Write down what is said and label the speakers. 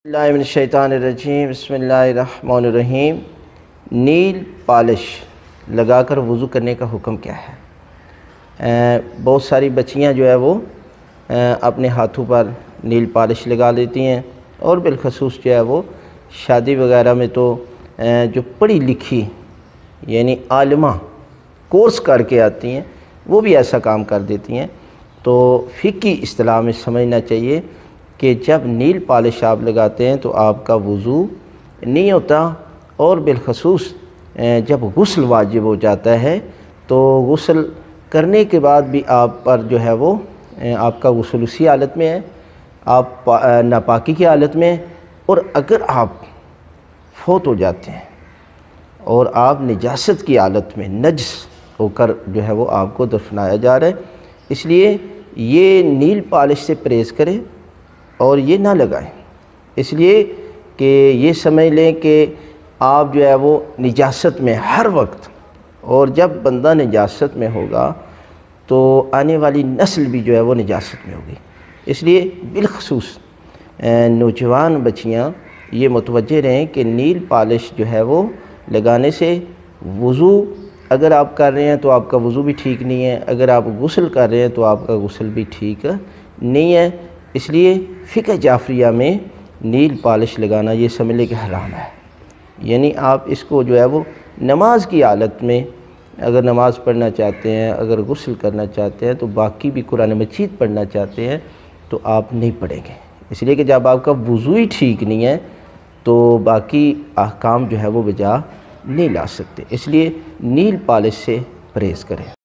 Speaker 1: बिस्मिल्लाहिर्रहमानिर्रहीम बिस्मिल्लाहिर्रहमानिर्रहीम। नील पॉलिश लगा कर वज़ू करने का हुक्म क्या है? बहुत सारी बच्चियां जो है वो अपने हाथों पर नील पॉलिश लगा लेती हैं और बिलखसूस जो है वो शादी वगैरह में तो जो पढ़ी लिखी यानी आलिमा कोर्स करके आती हैं वो भी ऐसा काम कर देती हैं। तो फ़िक़ही इस्तिलाह में समझना चाहिए कि जब नील पॉलिश आप लगाते हैं तो आपका वज़ू नहीं होता, और बिलखसूस जब गुस्ल वाजिब हो जाता है तो गुस्ल करने के बाद भी आप पर जो है वो आपका गुस्ल उसी हालत में है, आप नापाकी की हालत में है। और अगर आप फौत हो जाते हैं और आप निजासत की हालत में नजस होकर जो है वो आपको दफनाया जा रहा है, इसलिए ये नील पॉलिश से परहेज़ करें और ये ना लगाएं। इसलिए कि ये समझ लें कि आप जो है वो निजासत में हर वक्त, और जब बंदा निजासत में होगा तो आने वाली नस्ल भी जो है वो निजासत में होगी। इसलिए बिलखसूस नौजवान बच्चियां ये मुतवज्जे रहें कि नील पॉलिश जो है वो लगाने से वज़ू अगर आप कर रहे हैं तो आपका वज़ू भी ठीक नहीं है, अगर आप गुस्ल कर रहे हैं तो आपका गुस्ल भी ठीक नहीं है। इसलिए फ़िक़ह जाफ़रिया में नील पॉलिश लगाना ये समझ लें कि हराम है। यानी आप इसको जो है वो नमाज की हालत में अगर नमाज़ पढ़ना चाहते हैं, अगर गुस्ल करना चाहते हैं, तो बाकी भी कुरान मजीद पढ़ना चाहते हैं तो आप नहीं पढ़ेंगे। इसलिए कि जब आपका वज़ू ही ठीक नहीं है तो बाकी अहकाम जो है वो बजा नहीं ला सकते। इसलिए नील पॉलिश से परहेज़ करें।